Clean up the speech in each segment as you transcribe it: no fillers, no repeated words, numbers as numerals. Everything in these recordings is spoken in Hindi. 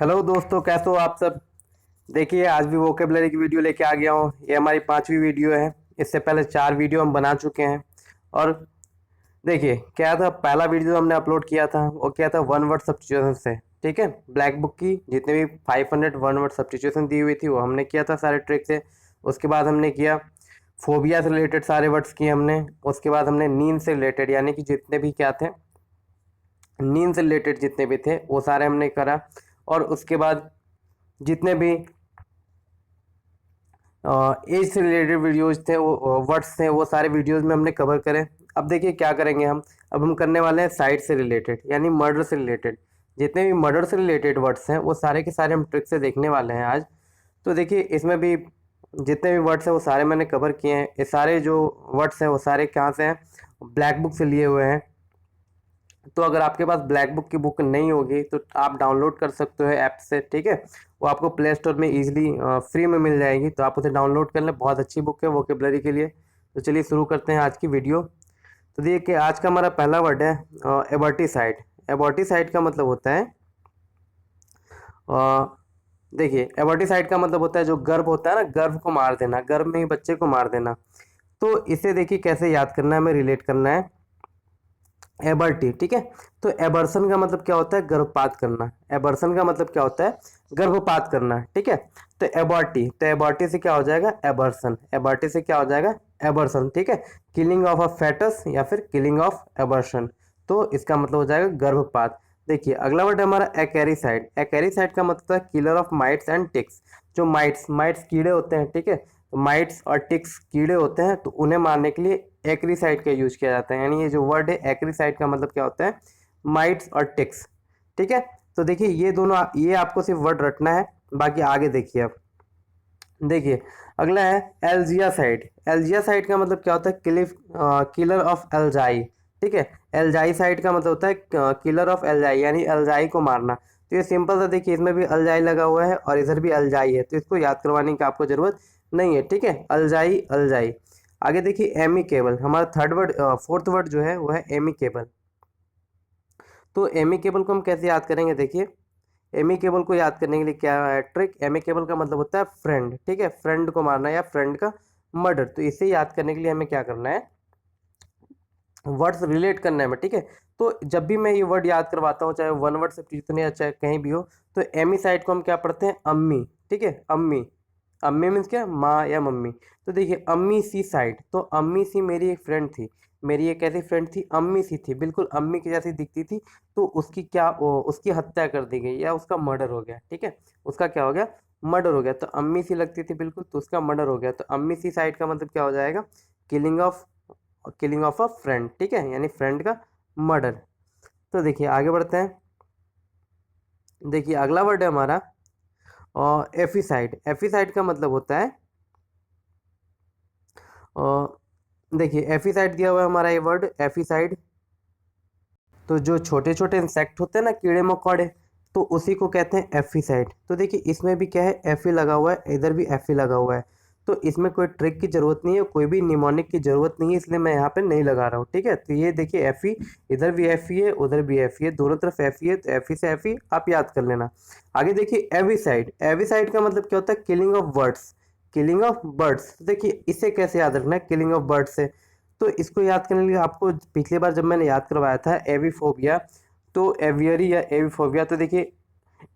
हेलो दोस्तों, कैसे हो आप सब। देखिए, आज भी वोकेबलरी की वीडियो लेके आ गया हूँ। ये हमारी 5वीं वीडियो है। इससे पहले 4 वीडियो हम बना चुके हैं। और देखिए क्या था, पहला वीडियो हमने अपलोड किया था वो क्या था, वन वर्ड सब्स्टिट्यूशन से। ठीक है, ब्लैक बुक की जितने भी 500 वन वर्ड सब्स्टिट्यूशन दी हुई थी वो हमने किया था सारे ट्रिक से। उसके बाद हमने किया फोबिया से रिलेटेड सारे वर्ड्स किए हमने। उसके बाद हमने नींद से रिलेटेड, यानी कि जितने भी क्या थे, नींद से रिलेटेड जितने भी थे वो सारे हमने करा। और उसके बाद जितने भी एज से रिलेटेड वीडियोज थे, वो वर्ड्स थे, वो सारे वीडियोज में हमने कवर करे। अब देखिए क्या करेंगे हम। अब हम करने वाले हैं साइड से रिलेटेड, यानी मर्डर से रिलेटेड। जितने भी मर्डर से रिलेटेड वर्ड्स हैं वो सारे के सारे हम ट्रिक से देखने वाले हैं आज। तो देखिए इसमें भी जितने भी वर्ड्स हैं वो सारे मैंने कवर किए हैं। ये सारे जो वर्ड्स हैं वो सारे कहाँ से हैं, ब्लैक बुक से लिए हुए हैं। तो अगर आपके पास ब्लैक बुक की बुक नहीं होगी तो आप डाउनलोड कर सकते हो ऐप से। ठीक है, वो आपको प्ले स्टोर में इजीली फ्री में मिल जाएगी, तो आप उसे डाउनलोड कर लें। बहुत अच्छी बुक है वोकेबलरी के लिए। तो चलिए शुरू करते हैं आज की वीडियो। तो देखिए आज का हमारा पहला वर्ड है एबॉर्टिसाइड। एबॉर्टिसाइड का मतलब होता है अ, देखिए एबॉर्टिसाइड का मतलब होता है जो गर्भ होता है ना, गर्भ को मार देना, गर्भ में ही बच्चे को मार देना। तो इसे देखिए कैसे याद करना है, हमें रिलेट करना है एबर्टी। ठीक है, तो एबर्सन का मतलब क्या होता है, गर्भपात करना। एबर्सन का मतलब क्या होता है, गर्भपात करना। ठीक है, तो एबॉर्टी, तो एबॉर्टी से क्या हो जाएगा, एबर्सन। एबॉर्टी से क्या हो जाएगा, एबर्सन। ठीक है, किलिंग ऑफ अ फेटस या फिर किलिंग ऑफ एबर्सन, तो इसका मतलब हो जाएगा गर्भपात। देखिए अगला वर्ड है हमारा एक्वेरिसाइड। एक्वेरिसाइड का मतलब है killer of mites and ticks. जो माइट्स माइट्स कीड़े होते हैं, ठीक है, तो माइट्स और टिक्स कीड़े होते हैं, तो उन्हें मारने के लिए एक्रीसाइड का यूज किया जाता है। यानी ये जो वर्ड है एक्रीसाइड का मतलब क्या होता है, माइट्स और टिक्स। ठीक है, तो देखिए ये दोनों, ये आपको सिर्फ वर्ड रटना है, बाकी आगे देखिए। अब देखिए अगला है एल्जियासाइड। एल्जियासाइड का मतलब क्या होता है, किलर ऑफ एल्जाई। ठीक है, एल्जाईसाइड का मतलब होता है किलर ऑफ एल्जाई, यानी एल्जाई को मारना। तो ये सिंपल सा, देखिए इसमें भी एल्जाई लगा हुआ है और इधर भी एल्जाई है, तो इसको याद करवाने की आपको जरूरत नहीं है। ठीक है, अल्जाई अल्जाई। आगे देखिए एमिकेबल, हमारा थर्ड वर्ड, फोर्थ वर्ड जो है वो है एमिकेबल। तो एमिकेबल को हम कैसे याद करेंगे, देखिए एमिकेबल को याद करने के लिए क्या है ट्रिक, एमिकेबल का मतलब होता है फ्रेंड। ठीक है, फ्रेंड को मारना या फ्रेंड का मर्डर। तो इसे याद करने के लिए हमें क्या करना है, वर्ड्स रिलेट करना है हमें। ठीक है, तो जब भी मैं ये वर्ड याद करवाता हूँ, चाहे वन वर्ड से तो नहीं, चाहे कहीं भी हो, तो एमी साइड को हम क्या पढ़ते हैं, अम्मी। ठीक है, अम्मी। अम्मी मीन्स क्या, माँ या मम्मी। तो देखिए अम्मी सी साइड, तो अम्मी सी मेरी एक फ्रेंड थी। मेरी एक ऐसी फ्रेंड थी, अम्मी सी थी, बिल्कुल अम्मी की जैसी दिखती थी। तो उसकी क्या उसकी हत्या कर दी गई या उसका मर्डर हो गया। ठीक है, उसका क्या हो गया, मर्डर हो गया। तो अम्मी सी लगती थी बिल्कुल, तो उसका मर्डर हो गया। तो अम्मी सी साइड का मतलब क्या हो जाएगा, killing of, killing of a friend. ठीक है, यानी फ्रेंड का मर्डर। तो देखिए आगे बढ़ते हैं। देखिए अगला वर्ड है हमारा एफिसाइड। एफिसाइड का मतलब होता है देखिए एफिसाइड दिया हुआ है हमारा ये वर्ड एफिसाइड। तो जो छोटे छोटे इंसेक्ट होते हैं ना, कीड़े मकोड़े, तो उसी को कहते हैं एफिसाइड। तो देखिए इसमें भी क्या है, एफी लगा हुआ है, इधर भी एफी लगा हुआ है। तो इसमें कोई ट्रिक की जरूरत नहीं है, कोई भी निमोनिक की जरूरत नहीं है, इसलिए मैं यहाँ पे नहीं लगा रहा हूँ। ठीक है, तो ये देखिए एफी, इधर भी एफी है, उधर भी एफी है, दोनों तरफ एफी है, तो एफी से एफी आप याद कर लेना। आगे देखिए एविसाइड। एविसाइड का मतलब क्या होता है, killing of birds. Killing of birds, देखिए इसे कैसे याद रखना है, किलिंग ऑफ बर्ड्स से। तो इसको याद करने के लिए आपको पिछली बार जब मैंने याद करवाया था एविफोबिया, तो एवियरी या एविफोबिया, तो देखिए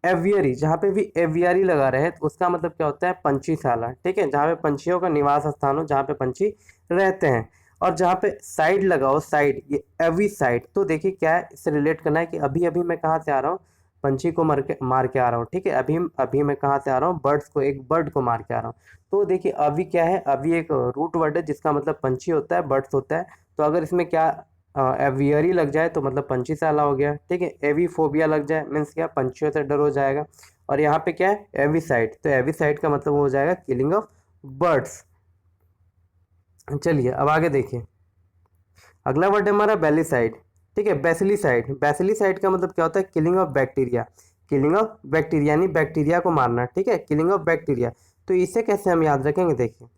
एवियरी, जहाँ पे भी एवियरी लगा रहे तो उसका मतलब क्या होता है, पंछीशाला। ठीक है, जहाँ पे पंछियों का निवास स्थान हो, जहाँ पे पंछी रहते हैं। और जहाँ पे साइड लगा हो, साइड, ये एवी साइड, तो देखिए क्या है, इससे रिलेट करना है कि अभी अभी मैं कहाँ से आ रहा हूँ, पंछी को मार के आ रहा हूँ। ठीक है, अभी अभी मैं कहाँ से आ रहा हूँ, बर्ड्स को, एक बर्ड को मार के आ रहा हूँ। तो देखिए अभी क्या है, अभी एक रूट वर्ड है जिसका मतलब पंछी होता है, बर्ड्स होता है। तो अगर इसमें क्या एवियरी लग जाए तो मतलब पंछीशाला हो गया। ठीक है, एवीफोबिया लग जाए मीन्स क्या, पंछियों से डर हो जाएगा। और यहाँ पे क्या है, एविसाइड, तो एविसाइड का मतलब हो जाएगा किलिंग ऑफ बर्ड्स। चलिए अब आगे देखिए, अगला वर्ड है हमारा बेलीसाइड। ठीक है, बेसिलीसाइड। बेसिलीसाइड का मतलब क्या होता है, killing of bacteria. Killing of bacteria यानी बैक्टीरिया को मारना। ठीक है, किलिंग ऑफ बैक्टीरिया। तो इसे कैसे हम याद रखेंगे, देखिए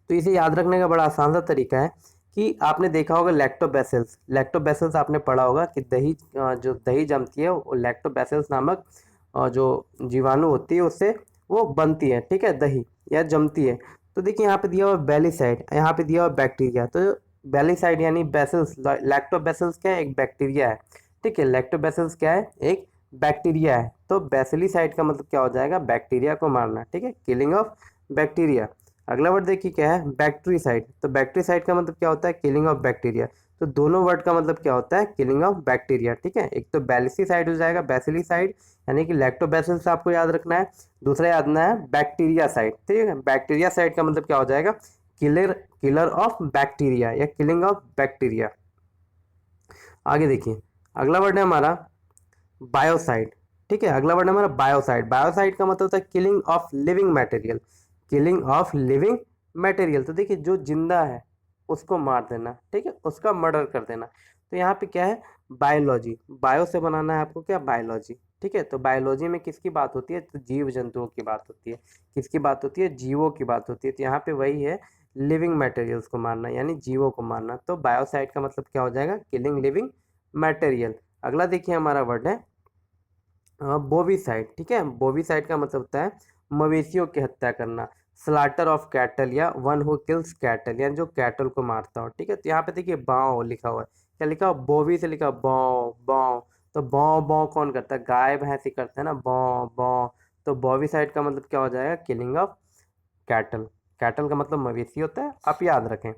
तो इसे याद रखने का बड़ा आसान सा तरीका है कि आपने देखा होगा लैक्टोबैसिल्स। लैक्टोबैसिल्स आपने पढ़ा होगा कि दही जो दही जमती है वो लैक्टोबैसिल्स नामक जो जीवाणु होती है उससे वो बनती है, ठीक है, दही या जमती है। तो देखिए यहाँ पे दिया हुआ बेली साइड, यहाँ पे दिया हुआ बैक्टीरिया। तो बेली साइड यानी बेसिल्स, लैक्टोबैसिलस क्या है, एक बैक्टीरिया है, ठीक है, लैक्टोबैसिलस क्या है, एक बैक्टीरिया है। तो बेसिली साइड का मतलब क्या हो जाएगा, बैक्टीरिया को मारना, ठीक है, किलिंग ऑफ बैक्टीरिया। अगला वर्ड देखिए क्या है, बैक्टीरिसाइड। तो बैक्टीरिसाइड का मतलब क्या होता है, किलिंग ऑफ बैक्टीरिया। तो दोनों वर्ड का मतलब क्या होता है, किलिंग ऑफ बैक्टीरिया, ठीक है। एक तो बेलिसाइड हो जाएगा, बेसिलिसाइड यानी कि लैक्टोबैसिलस आपको याद रखना है। दूसरा याद रखना है बैक्टीरिया साइड, ठीक है। बैक्टीरिया साइड का मतलब क्या हो जाएगा, किलर किलर ऑफ बैक्टीरिया या किलिंग ऑफ बैक्टीरिया। आगे देखिए अगला वर्ड है हमारा बायोसाइड, ठीक है। अगला वर्ड है हमारा बायोसाइड। बायोसाइड का मतलब होता है killing of living material, killing of living material. तो देखिए जो जिंदा है उसको मार देना, ठीक है, उसका मर्डर कर देना। तो यहाँ पे क्या है, बायोलॉजी, बायो से बनाना है आपको क्या, बायोलॉजी, ठीक है। तो बायोलॉजी में किसकी बात होती है, तो जीव जंतुओं की बात होती है। किसकी बात होती है, जीवों की बात होती है। तो यहाँ पे वही है, लिविंग मटेरियल्स को मारना यानी जीवों को मारना। तो बायोसाइड का मतलब क्या हो जाएगा, किलिंग लिविंग मटेरियल। अगला देखिए हमारा वर्ड है बोवीसाइड, ठीक है। बोवीसाइड का मतलब होता है मवेशियों की हत्या करना, स्लाटर ऑफ कैटल या वन हु किल्स कैटल, यानी जो कैटल को मारता हो, ठीक है। तो यहाँ पे देखिए बाव लिखा हुआ है, क्या लिखा हुआ, बोवी से लिखा बौ बौ। तो बौ बौ कौन करता है, गाय भैंस ही करते हैं ना, बौ बौ। तो बोवीसाइड का मतलब क्या हो जाएगा, किलिंग ऑफ कैटल। कैटल का मतलब मवेशी होता है, आप याद रखें।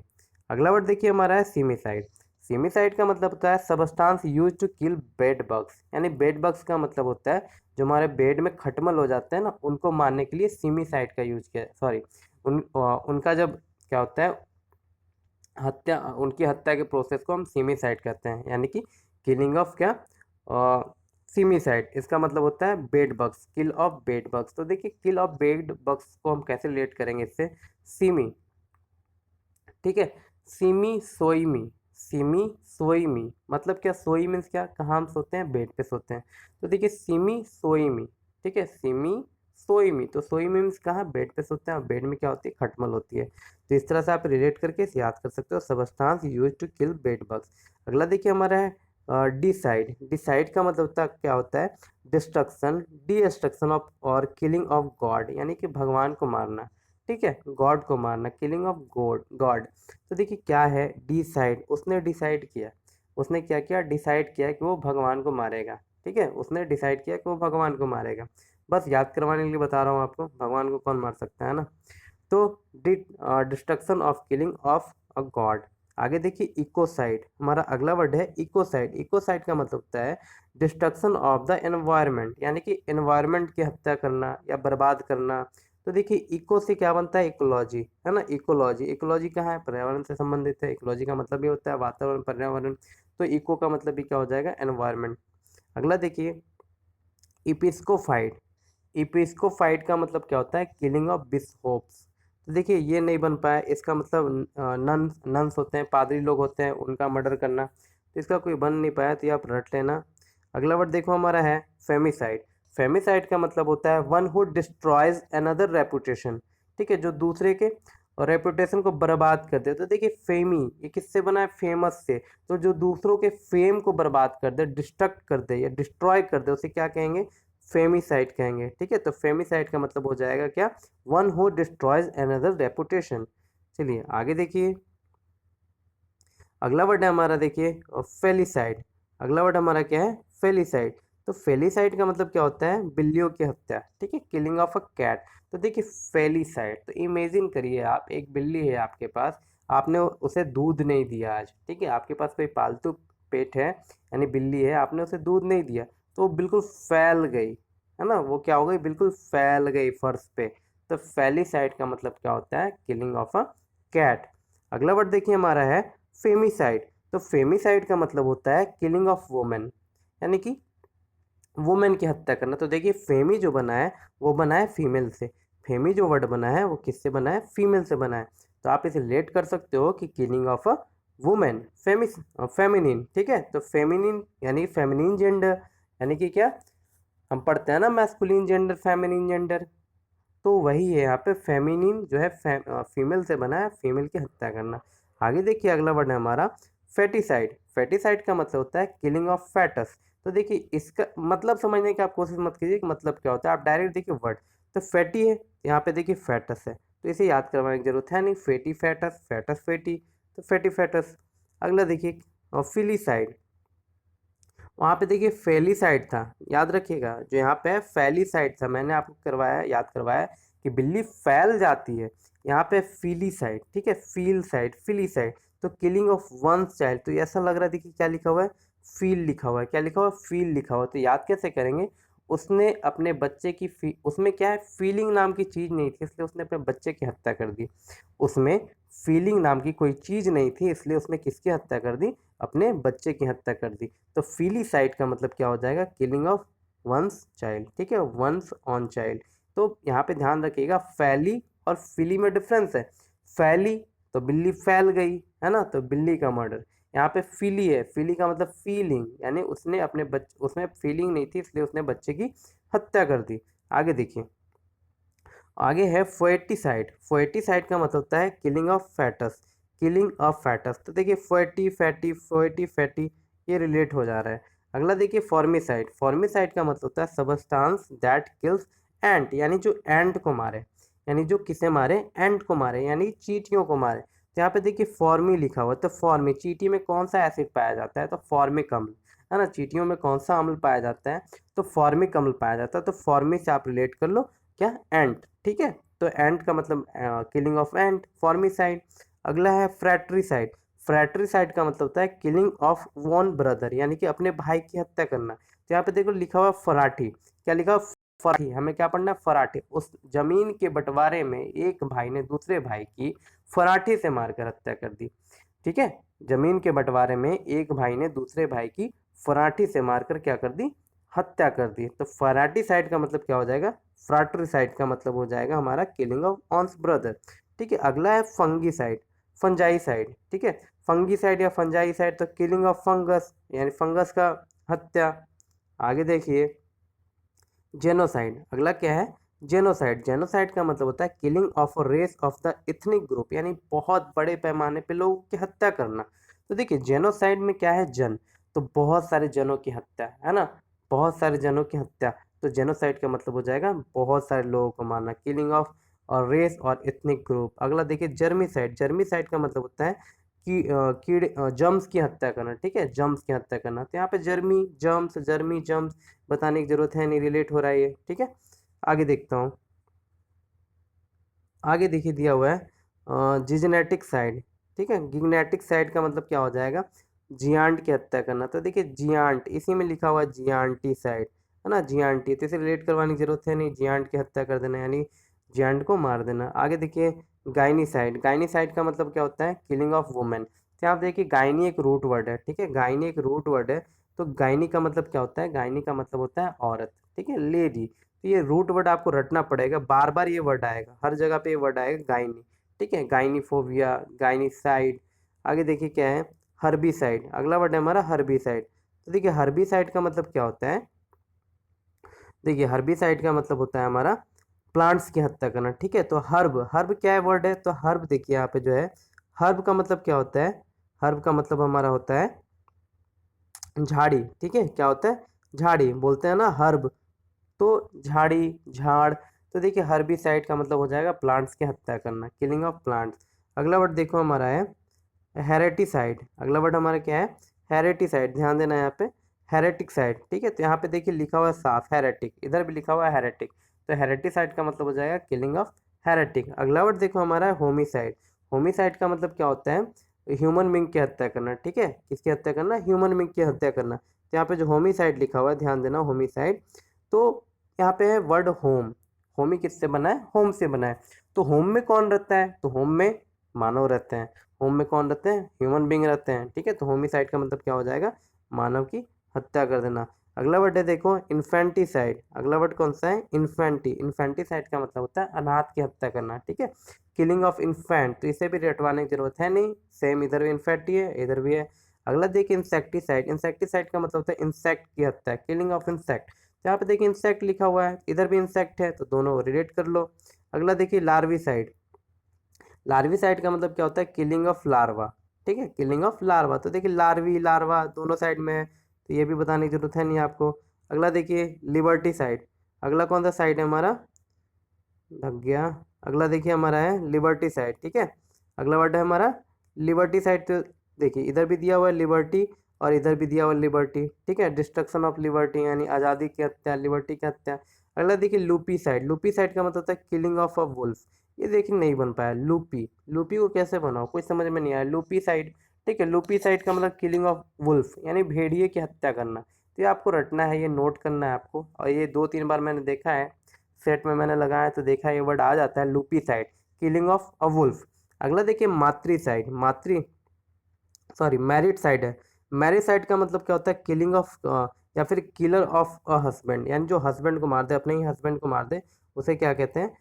अगला वर्ड देखिए हमारा है सीमिसाइड। सीमिसाइड का मतलब होता है substance use to kill bed bugs, यानी बेड बग्स का मतलब होता है जो हमारे बेड में खटमल हो जाते हैं ना, उनको मारने के लिए सीमिसाइड का यूज किया, सॉरी उनका जब क्या होता है हत्या, उनकी हत्या के प्रोसेस को हम सीमिसाइड कहते हैं, यानी कि किलिंग ऑफ क्या, सीमिसाइड। इसका मतलब होता है bed bugs, kill of bed bugs. तो देखिए किल ऑफ बेड बग्स को हम कैसे रिलेट करेंगे इससे, सीमी, ठीक है, सिमी सोईमी, सिमी सोईमी मतलब क्या, सोई मीन्स क्या, कहाँ हम सोते हैं, बेड पे सोते हैं। तो देखिए सिमी सोईमी, ठीक है, सिमी सोईमी। तो सोई मीन्स कहाँ, बेड पे सोते हैं, और बेड में क्या होती है, खटमल होती है। तो इस तरह से आप रिलेट करके इसे याद कर सकते हो, substance use to kill bed bugs. अगला देखिए हमारा है डिसाइड। डिसाइड का मतलब होता क्या होता है, डिस्ट्रक्शन, डिस्ट्रक्शन ऑफ और किलिंग ऑफ गॉड, यानी कि भगवान को मारना, ठीक है, गॉड को मारना, किलिंग ऑफ गॉड गॉड। तो देखिए क्या है, डिसाइड, उसने डिसाइड किया, उसने क्या किया, डिसाइड किया कि वो भगवान को मारेगा, ठीक है, उसने डिसाइड किया कि वो भगवान को मारेगा। बस याद करवाने के लिए बता रहा हूँ आपको, भगवान को कौन मार सकता है ना। तो destruction of killing of a God. आगे देखिए इकोसाइड, हमारा अगला वर्ड है इकोसाइड। इकोसाइड का मतलब होता है डिस्ट्रक्शन ऑफ द एनवायरनमेंट, यानी कि एनवायरनमेंट की हत्या करना या बर्बाद करना। तो देखिए इको से क्या बनता है, इकोलॉजी, है ना, इकोलॉजी। इकोलॉजी कहाँ है, पर्यावरण से संबंधित है। इकोलॉजी का मतलब ये होता है वातावरण, पर्यावरण। तो इको का मतलब भी क्या हो जाएगा, एनवायरनमेंट। अगला देखिए इपिस्कोफाइड। इपिस्कोफाइड का मतलब क्या होता है, किलिंग ऑफ बिशोप्स। तो देखिए ये नहीं बन पाया, इसका मतलब नन्स नन्स होते हैं, पादरी लोग होते हैं, उनका मर्डर करना। तो इसका कोई बन नहीं पाया, तो ये आप रट लेना। अगला वर्ड देखो हमारा है फेमिसाइड। फेमिसाइड का मतलब होता है one who destroys another reputation, ठीक है, जो दूसरे के रेपुटेशन को बर्बाद कर दे। तो देखिए फेमी ये किससे बना है, फेमस से। तो जो दूसरों के फेम को बर्बाद कर दे, डिस्ट्रक्ट कर दे या डिस्ट्रॉय कर दे, उसे क्या कहेंगे, फेमिसाइड कहेंगे, ठीक है। तो फेमिसाइड का मतलब हो जाएगा क्या, one who destroys another reputation. चलिए आगे देखिए अगला वर्ड है हमारा, देखिए फेलिसाइड। अगला वर्ड हमारा क्या है, फेलिसाइड। तो फेलिसाइड का मतलब क्या होता है, बिल्लियों की हत्या, ठीक है, किलिंग ऑफ अ कैट। तो देखिए फेलिसाइड, तो इमेजिन करिए आप, एक बिल्ली है आपके पास, आपने उसे दूध नहीं दिया आज, ठीक है, आपके पास कोई पालतू पेट है यानी बिल्ली है, आपने उसे दूध नहीं दिया, तो वो बिल्कुल फैल गई, है ना, वो क्या हो गई, बिल्कुल फैल गई फर्श पे। तो फेलिसाइड का मतलब क्या होता है, किलिंग ऑफ अ कैट। अगला वर्ड देखिए हमारा है फेमिसाइड। तो फेमिसाइड का मतलब होता है किलिंग ऑफ वुमेन, यानी कि वुमेन की हत्या करना। तो देखिए फेमी जो बना है वो बना है फीमेल से, फेमी जो वर्ड बना है वो किससे बना है, फीमेल से बना है। तो आप इसे रिलेट कर सकते हो कि killing of a women, feminine, ठीक है। तो फेमिनिन यानी फेमिनिन जेंडर, यानी कि क्या, हम पढ़ते हैं ना मैस्कुलिन जेंडर, फेमिनिन जेंडर, तो वही है यहाँ पे, फेमिनिन जो है फीमेल से बना है, फीमेल की हत्या करना। आगे देखिए अगला वर्ड है हमारा फेटिसाइड। फेटिसाइड का मतलब होता है किलिंग ऑफ फैटस। तो देखिए इसका मतलब समझने की आप कोशिश मत कीजिए कि मतलब क्या होता है, आप डायरेक्ट देखिए वर्ड। तो फैटी है, यहाँ पे देखिए फैटस है, तो इसे याद करवाने की जरूरत है नहीं, फैटी फैटस, फैटस फैटी, तो फैटी फैटस। अगला देखिए फिलीसाइड, वहाँ पे देखिए फेलिसाइड था, याद रखिएगा जो यहाँ पे फेलिसाइड था, मैंने आपको करवाया, याद करवाया कि बिल्ली फैल जाती है, यहाँ पे फीलीसाइड, ठीक है, फील साइड, फिलीसाइड, तो किलिंग ऑफ वन चाइल्ड। तो ऐसा लग रहा है देखिए क्या लिखा हुआ है, फील लिखा हुआ है, क्या लिखा हुआ है, फील लिखा हुआ है, तो याद कैसे करेंगे, उसने अपने बच्चे की उसमें क्या है, फीलिंग नाम की चीज़ नहीं थी, इसलिए उसने अपने बच्चे की हत्या कर दी। उसमें फीलिंग नाम की कोई चीज़ नहीं थी, इसलिए उसने किसकी हत्या कर दी, अपने बच्चे की हत्या कर दी। तो फीलीसाइड का मतलब क्या हो जाएगा, किलिंग ऑफ वंस चाइल्ड, ठीक है, वंस ऑन चाइल्ड। तो यहाँ पे ध्यान रखिएगा फैली और फिली में डिफरेंस है। फैली तो बिल्ली फैल गई, है ना, तो बिल्ली का मर्डर। यहाँ पे फिली है, फिली का मतलब फीलिंग, यानी उसने अपने बच्चे, उसमें फीलिंग नहीं थी इसलिए उसने बच्चे की हत्या कर दी। आगे देखिए, आगे है फोएटिसाइड। फोएटिसाइड का मतलब होता है killing of fats, killing of fats. तो देखिए फोएटी फैटी, फोएटी फैटी, ये रिलेट हो जा रहा है। अगला देखिए फॉर्मिसाइड। फॉर्मिसाइड का मतलब होता है सबस्टांस दैट किल्स एंट, यानी जो एंट को मारे, यानी जो किसे मारे, एंट को मारे, यानी चींटियों को मारे। तो यहाँ पे देखिए फॉर्मी लिखा हुआ है, तो फॉर्मी, चींटी में कौन सा एसिड पाया जाता है, तो फॉर्मिक अम्ल, है ना, चींटियों में कौन सा अम्ल पाया जाता है, तो फॉर्मिक अम्ल पाया जाता है। तो फॉर्मी से आप रिलेट कर लो क्या, एंट, ठीक है, तो एंट का मतलब किलिंग ऑफ एंट, फॉर्मिसाइड। अगला है फ्रैट्रिसाइड। फ्रैट्रिसाइड का मतलब होता है किलिंग ऑफ वन ब्रदर, यानी कि अपने भाई की हत्या करना। तो यहाँ पे देखो लिखा हुआ फराठी, क्या लिखा हुआ, फराठी, हमें क्या पढ़ना है, फराठी। उस जमीन के बंटवारे में एक भाई ने दूसरे भाई की फराठी से मारकर हत्या कर दी, ठीक है, जमीन के बंटवारे में एक भाई ने दूसरे भाई की फराठी से मारकर क्या कर दी, हत्या कर दी। तो फराटीसाइड का मतलब क्या हो जाएगा, फ्राट्रिसाइड का मतलब हो जाएगा हमारा किलिंग ऑफ ऑन्स ब्रदर, ठीक है। अगला है फंगीसाइड, फंजाइसाइड, ठीक है, फंगीसाइड या फंजाइसाइड, तो किलिंग ऑफ फंगस, यानी फंगस का हत्या। आगे देखिए जेनोसाइड, अगला क्या है, जेनोसाइड। जेनोसाइड का मतलब होता है killing of a race of the ethnic group, यानी बहुत बड़े पैमाने पे लोगों की हत्या करना। तो देखिए जेनोसाइड में क्या है, जन, तो बहुत सारे जनों की हत्या, है ना, बहुत सारे जनों की हत्या। तो जेनोसाइड का मतलब हो जाएगा बहुत सारे लोगों को मारना, किलिंग ऑफ और रेस और इथनिक ग्रुप। अगला देखिए जर्मीसाइड। जर्मीसाइड का मतलब होता है कि कीड़े, जम्स की हत्या करना, ठीक है, जम्स की हत्या करना। तो यहाँ पे जर्मी जम्स, जर्मी जम्स बताने की जरूरत है नहीं, रिलेट हो रहा है ये, ठीक है। आगे देखता हूँ, आगे देखिए दिया हुआ है जिजेनेटिक साइड, ठीक है, गिग्नेटिक साइड का मतलब क्या हो जाएगा, जियांट की हत्या करना। तो देखिए जियांट, इसी में लिखा हुआ है जियांटी साइड, है ना, जियांटी, तो इसे रिलेट करवाने की जरूरत है नहीं, जियांट की हत्या कर देना, यानी जियांट को मार देना। आगे देखिए गायनीसाइड। गायनीसाइड का मतलब क्या होता है, किलिंग ऑफ वुमेन। तो आप देखिए गायनी एक रूट वर्ड है, ठीक है, गायनी एक रूट वर्ड है। तो गायनी का मतलब क्या होता है, गायनी का मतलब होता है औरत, ठीक है, लेडी। तो ये रूट वर्ड आपको रटना पड़ेगा, बार बार ये वर्ड आएगा, हर जगह पे ये वर्ड आएगा गायनी, ठीक है, गायनीफोबिया, गायनीसाइड। आगे देखिए क्या है, हर्बीसाइड। अगला वर्ड है हमारा हर्बीसाइड। तो देखिए हर्बीसाइड का मतलब क्या होता है, देखिए हर्बीसाइड का मतलब होता है हमारा प्लांट्स की हत्या करना, ठीक है। तो हर्ब, हर्ब क्या है वर्ड है, तो हर्ब देखिए यहाँ पे जो है, हर्ब का मतलब क्या होता है, हर्ब का मतलब हमारा होता है झाड़ी, ठीक है, क्या होता है, झाड़ी, बोलते हैं ना हर्ब, तो झाड़ी, झाड़। तो देखिए हर्बिसाइड का मतलब हो जाएगा प्लांट्स की हत्या करना, किलिंग ऑफ प्लांट्स। अगला वर्ड देखो हमारा है हेरेटिसाइड। अगला वर्ड हमारा क्या है, हेरेटिसाइड, ध्यान देना यहाँ पे, हेरेटिक साइड, ठीक है। तो यहाँ पे देखिए लिखा हुआ है साफ हेरेटिक, इधर भी लिखा हुआ है हेरेटिक, तो हेरेटिसाइड का मतलब हो जाएगा किलिंग ऑफ हेरेटिक। अगला वर्ड देखो हमारा है होमिसाइड। होमिसाइड का मतलब क्या होता है, ह्यूमन बींग की हत्या करना, ठीक है, किसकी हत्या करना, ह्यूमन बींग की हत्या करना। तो यहाँ पे जो होमिसाइड लिखा हुआ है, ध्यान देना, होमिसाइड। तो यहाँ पे है वर्ड होम, होमी किससे बना है, होम से बना है। तो होम में कौन रहता है, तो होम में मानव रहते हैं, होम में कौन रहते हैं, ह्यूमन बींग रहते हैं, ठीक है। तो होमिसाइड का मतलब क्या हो जाएगा, मानव की हत्या कर देना। अगला वर्ड है देखो इन्फेंटिसाइड। अगला वर्ड कौन सा है, इन्फेंटी। इन्फेंटिसाइड का मतलब होता है अनाथ की हत्या करना, ठीक है, किलिंग ऑफ इन्फेंट। तो इसे भी रटवाने की जरूरत है नहीं, सेम इधर भी इन्फेंटी है, इधर भी है। अगला देखिए इंसेक्टिसाइड। इंसेक्टिसाइड का मतलब होता है इंसेक्ट की हत्या, किलिंग ऑफ इंसेक्ट। तो यहाँ पे देखिए इंसेक्ट लिखा हुआ है, इधर भी इंसेक्ट है, तो दोनों रिलेट कर लो। अगला देखिए लार्विसाइड। लार्विसाइड का मतलब क्या होता है, किलिंग ऑफ लार्वा, ठीक है, किलिंग ऑफ लार्वा। तो देखिए लार्वी लार्वा दोनों साइड में है, तो ये भी बताने की जरूरत है नहीं आपको। अगला देखिए लिबर्टी साइड, अगला कौन सा साइड है हमारा, लग गया। अगला देखिए हमारा है लिबर्टी साइड, ठीक है। अगला वर्ड है हमारा लिबर्टी साइड। तो देखिए इधर भी दिया हुआ है लिबर्टी और इधर भी दिया हुआ है लिबर्टी, ठीक है। डिस्ट्रक्शन ऑफ लिबर्टी यानी आज़ादी की हत्या, लिबर्टी की हत्या। अगला देखिए लूपी साइड, लूपी साइड का मतलब होता है किलिंग ऑफ अ वुल्फ। ये देखिए नहीं बन पाया, लूपी, लूपी को कैसे बनाओ, कुछ समझ में नहीं आया। लूपी साइड, ठीक है। लूपी साइड का मतलब किलिंग ऑफ वुल्फ यानी भेड़िए की हत्या करना। तो ये आपको रटना है, ये नोट करना है आपको। और ये 2-3 बार मैंने देखा है, सेट में मैंने लगाया तो देखा ये वर्ड आ जाता है, lupicide, killing of a wolf. अगला देखिए मातृ साइड, मातृ सॉरी मैरिड साइड है। मैरिड साइड का मतलब क्या होता है, किलिंग ऑफ या फिर किलर ऑफ अ हस्बैंड, यानी जो हस्बैंड को मार दे, अपने ही हस्बैंड को मार दे, उसे क्या कहते हैं,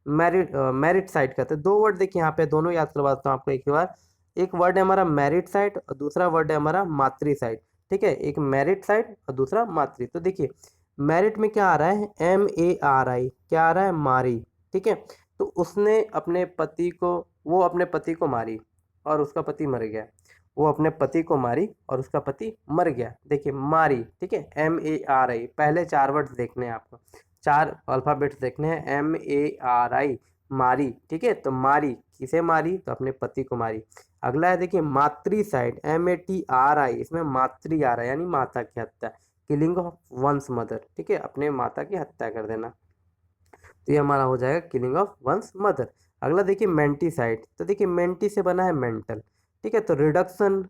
मैरिड, मैरिड साइड कहते हैं। दो वर्ड देखिए यहाँ पे, दोनों याद करवाता हूँ आपको एक बार। एक वर्ड है हमारा मैरिड साइड और दूसरा वर्ड है हमारा मातृ साइड, ठीक है। एक मैरिड साइड और दूसरा मातृ। तो देखिए मैरिड में क्या आ रहा है, MARI, क्या आ रहा है, मारी, ठीक है। तो उसने अपने पति को, वो अपने पति को मारी और उसका पति मर गया। वो अपने पति को मारी और उसका पति मर गया। देखिए मारी, ठीक है, MARI। पहले 4 वर्ड्स देखने हैं आपको, 4 अल्फाबेट्स देखने हैं, MARI, मारी, ठीक है। तो मारी, किसे मारी, तो अपने पति को मारी। अगला है देखिए मातृ साइड, MATRI, इसमें मातृ आ रहा है यानी माता की हत्या, किलिंग ऑफ वंस मदर, ठीक है, अपने माता की हत्या कर देना। तो ये हमारा हो जाएगा किलिंग ऑफ वंस मदर। अगला देखिए मेंटी साइड, तो देखिए मेंटी से बना है मेंटल, ठीक है। तो reduction,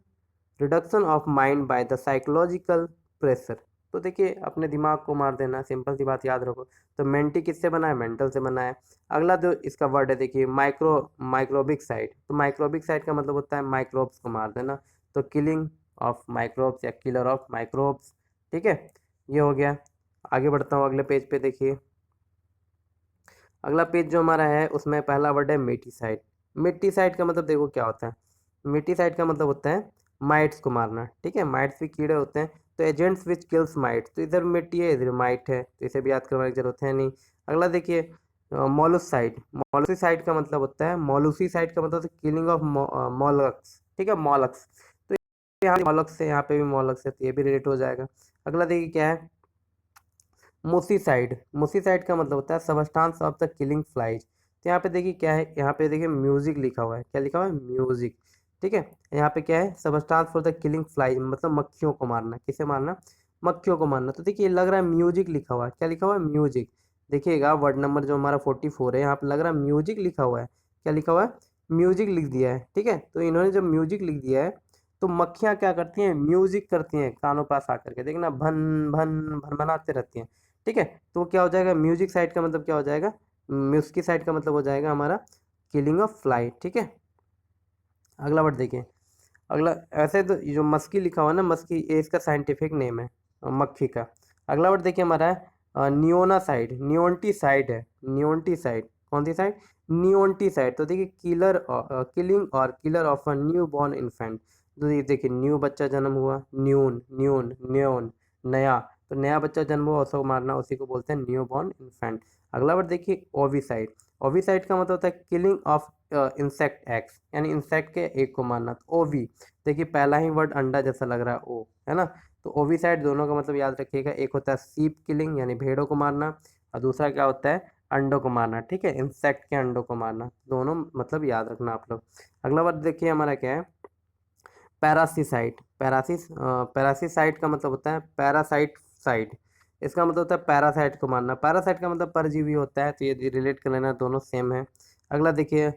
reduction of mind by the psychological pressure. तो देखिए अपने दिमाग को मार देना, सिंपल सी बात याद रखो। तो मेंटी किससे बना है, मेंटल से बना है। अगला जो इसका वर्ड है देखिए माइक्रोबिक साइड। तो माइक्रोबिक साइड का मतलब होता है माइक्रोब्स को मार देना। तो किलिंग ऑफ माइक्रोब्स या किलर ऑफ माइक्रोब्स, ठीक है। ये हो गया। आगे बढ़ता हूँ अगले पेज पे देखिए। अगला पेज जो हमारा है उसमें पहला वर्ड है मिट्टी साइड। मिट्टी साइड का मतलब देखो क्या होता है, मिट्टी साइड का मतलब होता है माइट्स को मारना, ठीक है। माइट्स भी कीड़े होते हैं, तो एजेंट्स विच किल्स माइट्स। तो इधर मिट्टी है इधर माइट है, तो इसे भी याद करवाने की जरूरत है नहीं। अगला देखिए मोलुसाइड, मोलुसी साइड का मतलब होता है, मोलुसी साइड का मतलब किलिंग ऑफ मॉलक्स, ठीक है, मॉलक्स। तो यहाँ मॉलक्स से, यहाँ पे भी मॉलक्स है, तो ये भी रिलेट हो जाएगा। अगला देखिए क्या है, मुसीसाइड, मुसीसाइड का मतलब होता है substance of the killing flies. तो यहाँ पे देखिए क्या है, यहाँ पे देखिए म्यूजिक लिखा हुआ है, क्या लिखा हुआ है, म्यूजिक, ठीक है। यहाँ पे क्या है, substance for the killing flies, मतलब मक्खियों को मारना, किसे मारना, मक्खियों को मारना। तो देखिए लग रहा है म्यूजिक लिखा हुआ है, क्या लिखा हुआ है, म्यूजिक। देखिएगा वर्ड नंबर जो हमारा 44 है, यहाँ पे लग रहा है म्यूजिक लिखा हुआ है, क्या लिखा हुआ है, म्यूजिक लिख दिया है, ठीक है। तो इन्होंने जब म्यूजिक लिख दिया है, तो मक्खियाँ क्या करती हैं, म्यूजिक करती हैं कानों पास आकर के, देखना भन भन भन बनाते रहती हैं, ठीक है। तो क्या हो जाएगा, म्यूजिक साइड का मतलब क्या हो जाएगा, म्यूजिक साइड का मतलब हो जाएगा हमारा किलिंग ऑफ फ्लाई, ठीक है। अगला वर्ड देखिए। अगला ऐसे तो जो मस्की लिखा हुआ है ना, मस्की, ये इसका साइंटिफिक नेम है मक्खी का। अगला वर्ड देखिए हमारा है नियोना साइड, नियोन्टी साइड है, नियोन्टी साइड, कौन सी साइड, नियोन्टी साइड। तो देखिए किलर, किलिंग और killer of a new born infant. तो ये देखिए न्यू बच्चा जन्म हुआ, न्यून, न्यून, न्योन, नया। तो नया बच्चा जन्म हुआ उसको मारना, उसी को बोलते हैं न्यू बॉर्न इन्फेंट। अगला वर्ड देखिए ओविसाइड, ओविसाइड का मतलब होता है किलिंग ऑफ इंसेक्ट एग्स, यानी इंसेक्ट के एग को मारना। तो ओवी, देखिए पहला ही वर्ड अंडा जैसा लग रहा है, ओ है ना। तो ओविसाइड दोनों का मतलब याद रखिएगा, एक होता है सीप किलिंग यानी भेड़ों को मारना, और दूसरा क्या होता है, अंडों को मारना, ठीक है, इंसेक्ट के अंडों को मारना। दोनों मतलब याद रखना आप लोग। अगला वर्ड देखिए हमारा क्या है, पैरासीसाइड, पैरासीसाइड का मतलब होता है पैरासाइट साइड। इसका मतलब होता है पैरासाइट को मारना, पैरासाइट का मतलब परजीवी होता है, तो ये रिलेट कर लेना, दोनों सेम है। अगला देखिए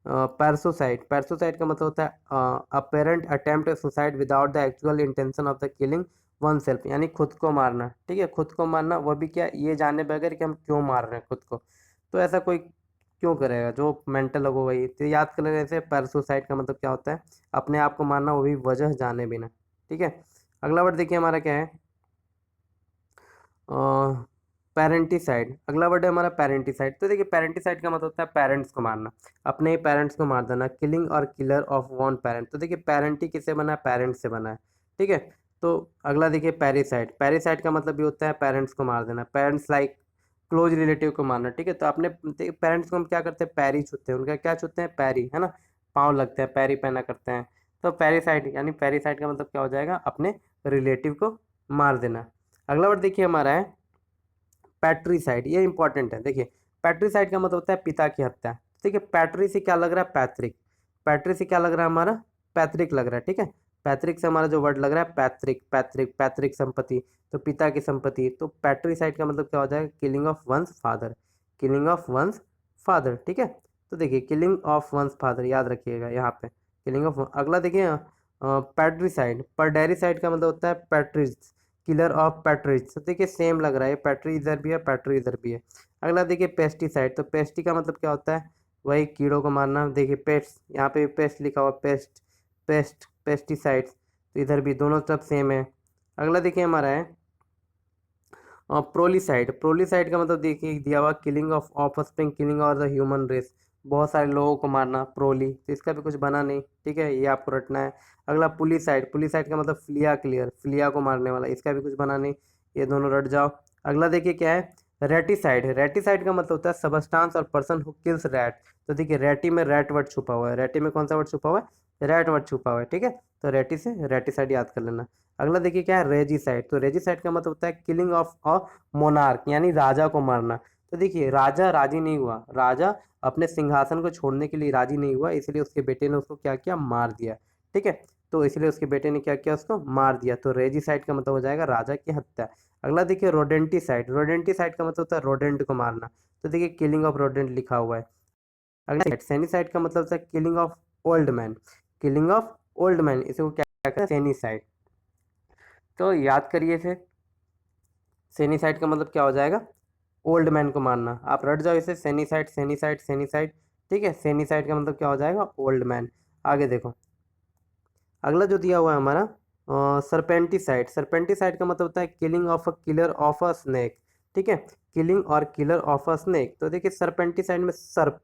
पैरसोसाइड, पैरसोसाइड का मतलब होता है apparent attempt suicide without the actual intention of the killing one self, यानी खुद को मारना, ठीक है, खुद को मारना, वो भी क्या, ये जानने बगैर कि हम क्यों मार रहे हैं खुद को। तो ऐसा कोई क्यों करेगा, जो मेंटल लोगो वही। तो याद कर लेने से पैरसोसाइड का मतलब क्या होता है, अपने आप को मारना, वो भी वजह जाने बिना, ठीक है। अगला वर्ड देखिए हमारा क्या है, पेरेंटिसाइड। अगला वर्ड है हमारा पेरेंटिसाइड। तो देखिए पेरेंटिसाइड का मतलब होता है पेरेंट्स को मारना, अपने ही पेरेंट्स को मार देना, किलिंग और किलर ऑफ वन पेरेंट। तो देखिए पेरेंटी किससे बना है, पेरेंट्स से बना है, ठीक है। तो अगला देखिए पैरिसाइड, पैरिसाइड का मतलब भी होता है पेरेंट्स को मार देना, पेरेंट्स लाइक क्लोज रिलेटिव को मारना, ठीक है। तो अपने पेरेंट्स को हम क्या करते हैं, पैरी छूते हैं, उनका क्या छूते हैं, पैरी, है ना, पाँव लगते हैं, पैरी पहना करते हैं। तो पैरिसाइड यानी पैरिसाइड का मतलब क्या हो जाएगा, अपने रिलेटिव को मार देना। अगला वर्ड देखिए हमारा है पैट्रीसाइड, ये इंपॉर्टेंट है। देखिए पैट्रीसाइड का मतलब होता है पिता की हत्या। ठीक है, पैट्री से क्या लग रहा है, पैतृक। पैट्री से क्या लग रहा है हमारा, पैतृक लग रहा है। ठीक है, पैतृक से हमारा जो वर्ड लग रहा है पैतृक, पैतृक पैतृक संपत्ति, तो पिता की संपत्ति। तो पैट्रीसाइड का मतलब क्या हो जाएगा, killing of once father, killing of once father. ठीक है, तो देखिए किलिंग ऑफ वंस फादर याद रखिएगा यहाँ पे, किलिंग ऑफ। अगला देखिए पैट्रीसाइड, पर्डेरिसाइड का मतलब होता है पैट्रिज, किलर ऑफ पैट्रिज। तो देखिए सेम लग रहा है, पैट्री इधर भी है, पैट्री इधर भी है। अगला देखिए पेस्टिसाइड, तो पेस्टी का मतलब क्या होता है, वही कीड़ों को मारना। देखिए पेस्ट, यहाँ पे पेस्ट लिखा हुआ, पेस्ट पेस्ट पेस्टिसाइड्स, तो इधर भी दोनों तरफ सेम है। अगला देखिए हमारा है प्रोलीसाइड, प्रोलीसाइड का मतलब देखिए दिया हुआ किलिंग ऑफ ऑफस्प्रिंग, किलिंग और द ह्यूमन रेस, बहुत सारे लोगों को मारना, प्रोली। तो इसका भी कुछ बना नहीं, ठीक है, ये आपको रटना है। अगला पुलिसाइड, पुलिसाइड का मतलब फ्लिया क्लियर, फ्लिया को मारने वाला, इसका भी कुछ बना नहीं, ये दोनों रट जाओ। अगला देखिए क्या है रेटिसाइड, रेटिसाइड का मतलब होता है सबस्टांस और पर्सन हु किल्स रैट। तो देखिए रेटी में रैट वर्ड छुपा हुआ है, रेटी में कौन सा वर्ड छुपा हुआ है, रैट वर्ड छुपा हुआ है। ठीक है, तो रेटी से रेटिसाइड याद कर लेना। अगला देखिए क्या है रेजिसाइड, तो रेजिसाइड का मतलब होता है किलिंग ऑफ अ मोनार्क, यानी राजा को मारना। तो देखिए राजा राजी नहीं हुआ, राजा अपने सिंहासन को छोड़ने के लिए राजी नहीं हुआ, इसलिए उसके बेटे ने उसको क्या किया, मार दिया। ठीक है, तो इसलिए उसके बेटे ने क्या किया, उसको मार दिया। तो रेजिसाइड का मतलब हो जाएगा राजा की हत्या। अगला देखिए रोडेंटिसाइड, रोडेंटिसाइड का मतलब होता है रोडेंट को मारना। तो देखिए किलिंग ऑफ रोडेंट लिखा हुआ है। अगला सेनिसाइड का मतलब होता है killing of old man, killing of old man, इसे वो क्या कहते हैं, सेनिसाइड। तो याद करिए इसे, सेनिसाइड का मतलब क्या हो जाएगा, ओल्ड मैन को मारना। आप रट जाओ इसे, सेनिसाइड सेनिसाइड सेनिसाइड। ठीक है, सेनिसाइड का मतलब क्या हो जाएगा, ओल्ड मैन। आगे देखो अगला जो दिया हुआ है हमारा सरपेंटिसाइड, सरपेंटिसाइड का मतलब होता है killing of a killer of a snake. ठीक है, किलिंग और किलर ऑफ अ स्नेक। तो देखिए सरपेंटिसाइड में सर्प,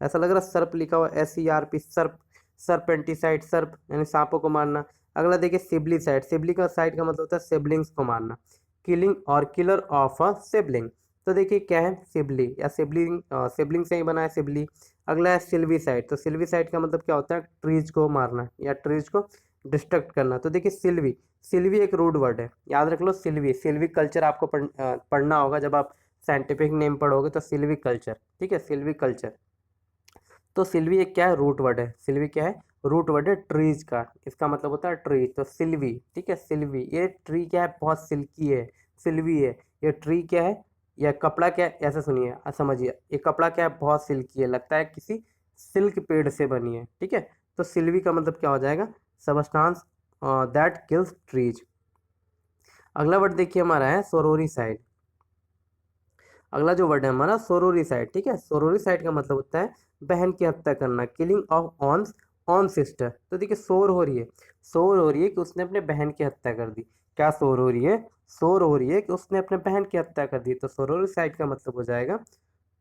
ऐसा लग रहा है सर्प लिखा हुआ, SERP सर्प, सरपेंटिसाइड सर्प यानी सांपों को मारना। अगला देखिए सिबलीसाइड, सिबली का साइड का मतलब होता है सिबलिंग्स को मारना, किलिंग और किलर ऑफ अ सिबलिंग। तो देखिए क्या है सिबली या सिबलिंग, सिबलिंग से ही बना है सिबली। अगला है सिल्वीसाइड, तो सिल्वीसाइड का मतलब क्या होता है, ट्रीज को मारना या ट्रीज को डिस्ट्रक्ट करना। तो देखिए सिल्वी, सिल्वी एक रूड वर्ड है, याद रख लो सिल्वी, सिल्वी कल्चर आपको पढ़ना होगा जब आप साइंटिफिक नेम पढ़ोगे, तो सिल्वी कल्चर। ठीक है, सिल्वी कल्चर। तो सिल्वी एक क्या है, रूट वर्ड है। सिल्वी क्या है, रूट वर्ड है ट्रीज का, इसका मतलब होता है ट्री। तो सिल्वी, ठीक है, सिल्वी, ये ट्री क्या है, बहुत सिल्की है, सिल्वी है। ये ट्री क्या है, यह कपड़ा क्या है, ऐसा सुनिए समझिए, ये कपड़ा क्या है, बहुत सिल्की है, लगता है किसी सिल्क पेड़ से बनी है। ठीक है, तो सिल्वी का मतलब क्या हो जाएगा, सबस्टांस दैट किल्स ट्रीज। अगला वर्ड देखिए हमारा है सोरोरी साइड। अगला जो वर्ड है हमारा सोरोरी साइड। ठीक है, सोरोरी साइड का मतलब होता है बहन की हत्या करना, killing of on on sister. तो देखिए शोर हो रही है, शोर हो रही है कि उसने अपने बहन की हत्या कर दी। क्या शोर हो रही है, शोर हो रही है कि उसने अपने बहन की हत्या कर दी। तो सोरोरी साइड का मतलब हो जाएगा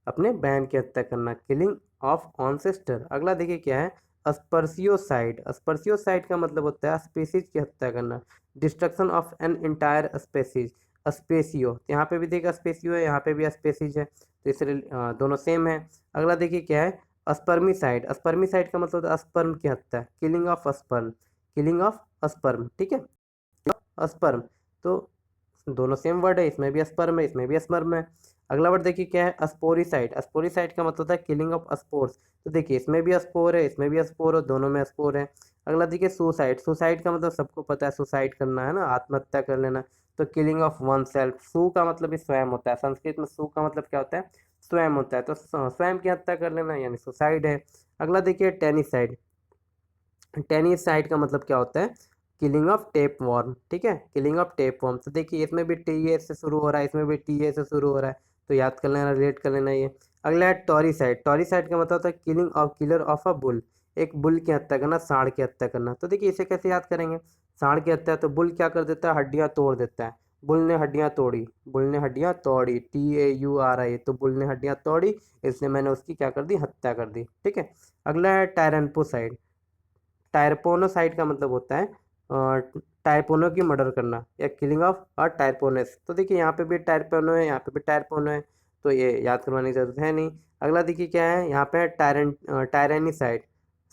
अपने बहन की हत्या करना, किलिंग ऑफ ऑन सिस्टर। अगला देखिए क्या है अस्पर्सियोसाइड, अस्पर्सियोसाइड का मतलब होता है स्पीसीज की हत्या करना, destruction of an entire species. Spatio, यहाँ पे भी देखिए स्पेसियो है, यहाँ पे भी स्पेसीज है, तो इसलिए दोनों सेम है। अगला देखिए क्या है अस्पर्मिसाइड, अस्पर्मिसाइड का मतलब होता है स्पर्म की हत्या, killing of sperm, killing of sperm. ठीक है, स्पर्म, तो दोनों सेम वर्ड है, इसमें भी स्पर्म है, इसमें भी स्पर्म है। अगला वर्ड देखिए क्या है स्पोरिसाइड, स्पोरिसाइड का मतलब होता है किलिंग ऑफ स्पोर्स। तो देखिए इसमें भी स्पोर है, इसमें भी स्पोर है, दोनों में स्पोर है। अगला देखिए सुसाइड, सुसाइड का मतलब सबको पता है, सुसाइड करना है ना, आत्महत्या कर लेना। तो किलिंग ऑफ वन सेल्फ, सु का मतलब भी स्वयं होता है, संस्कृत में सु का मतलब क्या होता है, स्वयं होता है। तो स्वयं की हत्या कर लेना यानी सुसाइड है। अगला देखिए टेनिसाइड, टेनिसाइड का मतलब क्या होता है, किलिंग ऑफ टेप वॉर्म। ठीक है, किलिंग ऑफ टेप वॉर्म। तो देखिए इसमें भी टी ए से शुरू हो रहा है, इसमें भी टी ए से शुरू हो रहा है, तो याद कर लेना, रिलेट कर लेना ये। अगला है टॉरिसाइड, टॉरिसाइड का मतलब होता है killing of killer of a bull, एक बुल की हत्या करना, सांड की हत्या करना। तो देखिए इसे कैसे याद करेंगे, सांड की हत्या, तो बुल क्या कर देता है, हड्डियां तोड़ देता है, बुल ने हड्डियां तोड़ी, बुल ने हड्डियां तोड़ी, TAURI, तो बुल ने हड्डियां तोड़ी, इसलिए मैंने उसकी क्या कर दी, हत्या कर दी। ठीक है, अगला है टायरनपोसाइड, टायरपोनोसाइड का मतलब होता है टायरपोनो की मर्डर करना या किलिंग ऑफ अ टायरपोनस। तो देखिए यहाँ पे भी टायरपोनो है, यहाँ पे भी टायरपोनो है, तो ये याद करवाने की जरूरत है नहीं। अगला देखिए क्या है, यहाँ पे टायरेनिसाइड,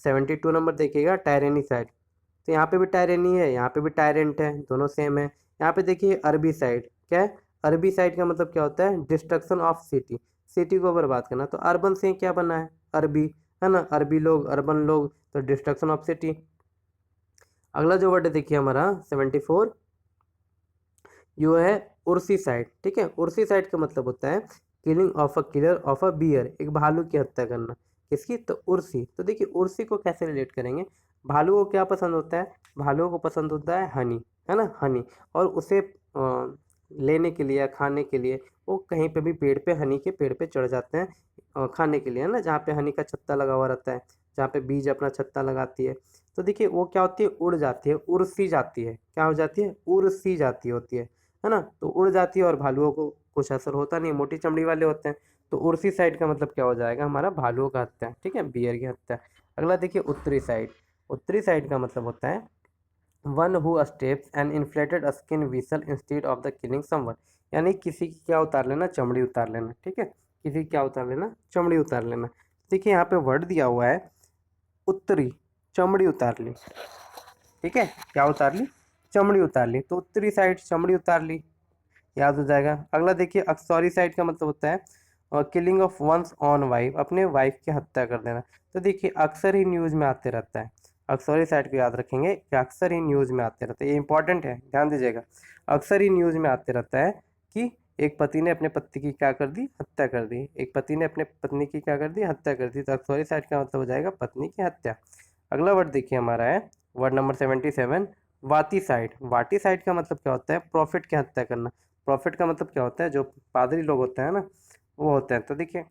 72 नंबर देखिएगा टायरेनिसाइड। तो यहाँ पे भी टायरेनी है, यहाँ पे भी टायरेंट है, दोनों सेम है। यहाँ पे देखिए अरबी साइड क्या है, अरबी साइड का मतलब क्या होता है, डिस्ट्रक्शन ऑफ सिटी, सिटी को बर्बाद करना। तो अर्बन से क्या बना है, अरबी, है ना, अरबी लोग, अर्बन लोग, तो डिस्ट्रक्शन ऑफ सिटी। अगला जो वर्ड है देखिए हमारा 74, यो है उर्सी साइड। ठीक है, उर्सी साइड का मतलब होता है killing of a killer of a bear, एक भालू की हत्या करना। किसकी, तो उर्सी। तो देखिए उर्सी को कैसे रिलेट करेंगे, भालू को क्या पसंद होता है, भालू को पसंद होता है हनी, है ना, हनी। और उसे लेने के लिए या खाने के लिए वो कहीं पे भी पेड़ पे, हनी के पेड़ पे चढ़ जाते हैं खाने के लिए, है ना, जहाँ पे हनी का छत्ता लगा हुआ रहता है, जहाँ पे बीज अपना छत्ता लगाती है। तो देखिए वो क्या होती है, उड़ जाती है, उड़सी जाती है, क्या हो जाती है, उड़सी जाती होती है ना। तो उड़ जाती है और भालुओं को कुछ असर होता नहीं, मोटी चमड़ी वाले होते हैं। तो उड़सी साइड का मतलब क्या हो जाएगा हमारा, भालुओं का हत्या, ठीक है, बियर की हत्या। अगला देखिए उत्तरी साइड, उत्तरी साइड का मतलब होता है one who steps and inflated skin whistle instead of the killing someone, यानी किसी की क्या उतार लेना, चमड़ी उतार लेना। ठीक है, किसी की क्या उतार लेना, चमड़ी उतार लेना। देखिए यहाँ पे वर्ड दिया हुआ है उत्तरी, चमड़ी उतार ली। ठीक है, क्या उतार ली, चमड़ी उतार ली, तो उत्तरी साइड चमड़ी उतार ली, याद हो जाएगा। अगला देखिए अक्सौरी साइड का मतलब होता है killing of one's own wife, अपने वाइफ की हत्या कर देना। तो देखिए अक्सर ही न्यूज़ में आते रहता है, अक्सौरी साइड को याद रखेंगे कि अक्सर ही न्यूज़ में आते रहता है, ये इंपॉर्टेंट है, ध्यान दीजिएगा। अक्सर ही न्यूज़ में आते रहता है कि एक पति ने अपने पति की क्या कर दी, हत्या कर दी, एक पति ने अपने पत्नी की क्या कर दी, हत्या कर दी। तो अक्सौरी साइड का मतलब हो जाएगा पत्नी की हत्या। अगला वर्ड देखिए हमारा है वर्ड नंबर 77, वाती साइड। वाटी साइड का मतलब क्या होता है, प्रॉफिट की हत्या करना। प्रॉफिट का मतलब क्या होता है, जो पादरी लोग होते हैं ना, वो होते हैं। तो देखिए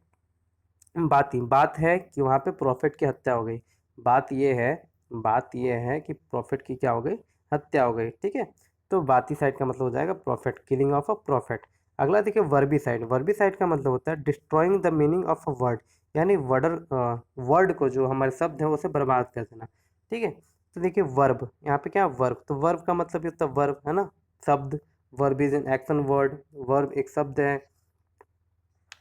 बाती, बात है कि वहाँ पे प्रॉफिट की हत्या हो गई, बात ये है, बात ये है कि प्रॉफिट की क्या हो गई, हत्या हो गई। ठीक है, तो बाती साइड का मतलब हो जाएगा profit, killing of a profit. अगला देखिए वर्बी साइड, वर्बी साइड का मतलब होता है destroying the meaning of a word, यानी वर्ड को, जो हमारे शब्द है उसे बर्बाद कर देना। ठीक है, तो देखिए वर्ब, यहाँ पे क्या वर्ब, तो वर्ब का मतलब ये होता है वर्ब, है ना, शब्द, verb is an action word, verb एक शब्द है।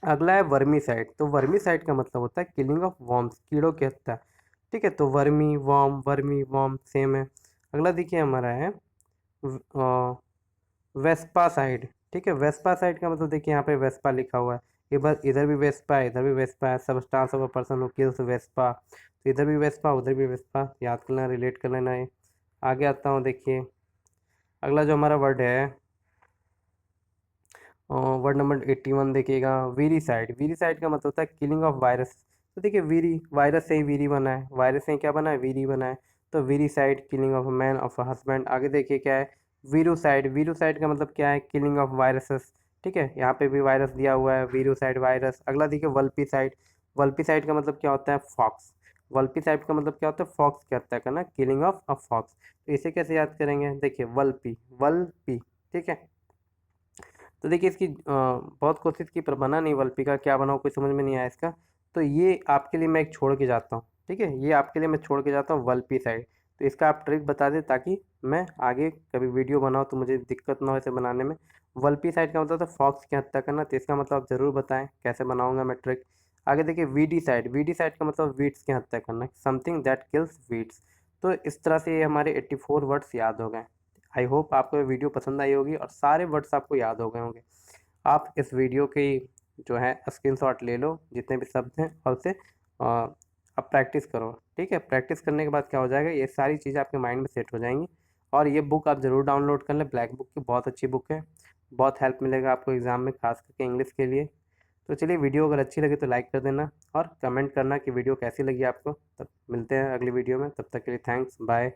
अगला है वर्मी साइड, तो वर्मी साइड का मतलब होता है किलिंग ऑफ वॉर्म्स, कीड़ों की हत्या। ठीक है, तो वर्मी वॉर्म सेम है। अगला देखिए हमारा है वेस्पा साइड। ठीक है, वेस्पा साइड का मतलब देखिए यहाँ पे वेस्पा लिखा हुआ है, इधर इधर भी वेस्पा है, इधर भी वेस्पा है, substance of a person who kills Vespa. तो इधर भी वेस्पा, उधर भी वेस्पा, याद कर लेना, रिलेट कर लेना है। आगे आता हूँ देखिए, अगला जो हमारा वर्ड है वर्ड नंबर 81 देखिएगा, वीरी साइड। वीरी साइड का मतलब होता है किलिंग ऑफ वायरस। तो देखिए वीरी, वायरस से ही वीरी बना है, वायरस से ही क्या बना है, वीरी बना है। तो viricide killing of a man of a husband. आगे देखिए क्या है, वीरू साइड। वीरू साइड का मतलब क्या है, किलिंग ऑफ वायरसेस। ठीक है, यहाँ पे भी वायरस दिया हुआ है, वीरू साइड वायरस। अगला देखिए वल्पी साइड। वल्पी साइड का मतलब क्या होता है, फॉक्स। वल्पी साइड का मतलब क्या होता है, फॉक्स की हत्या करना, किलिंग ऑफ अ फॉक्स। तो इसे कैसे याद करेंगे, देखिए वल्पी, वल्पी। ठीक है, तो देखिए इसकी बहुत कोशिश की पर बना नहीं, वल्पी का क्या बनाऊँ, कोई समझ में नहीं आया इसका। तो ये आपके लिए मैं एक छोड़ के जाता हूँ। ठीक है, ये आपके लिए मैं छोड़ के जाता हूँ वल्पी साइड। तो इसका आप ट्रिक बता दें ताकि मैं आगे कभी वीडियो बनाऊँ तो मुझे दिक्कत ना हो इसे बनाने में। वल्पी साइड का मतलब था फॉक्स की हत्या करना, तो इसका मतलब आप ज़रूर बताएं कैसे बनाऊंगा मैं ट्रिक। आगे देखिए वीडी साइड। वीडी साइड का मतलब वीड्स की हत्या करना, समथिंग दैट किल्स वीड्स। तो इस तरह से ये हमारे 84 वर्ड्स याद हो गए। आई होप आपको ये वीडियो पसंद आई होगी और सारे वर्ड्स आपको याद हो गए होंगे। आप इस वीडियो की जो है स्क्रीनशॉट ले लो जितने भी शब्द हैं और उसे अब प्रैक्टिस करो। ठीक है, प्रैक्टिस करने के बाद क्या हो जाएगा, ये सारी चीज़ें आपके माइंड में सेट हो जाएंगी। और ये बुक आप ज़रूर डाउनलोड कर लें, ब्लैक बुक की बहुत अच्छी बुक है, बहुत हेल्प मिलेगा आपको एग्ज़ाम में, खास करके इंग्लिश के लिए। तो चलिए, वीडियो अगर अच्छी लगे तो लाइक कर देना और कमेंट करना कि वीडियो कैसी लगी आपको। तब मिलते हैं अगली वीडियो में, तब तक के लिए थैंक्स, बाय।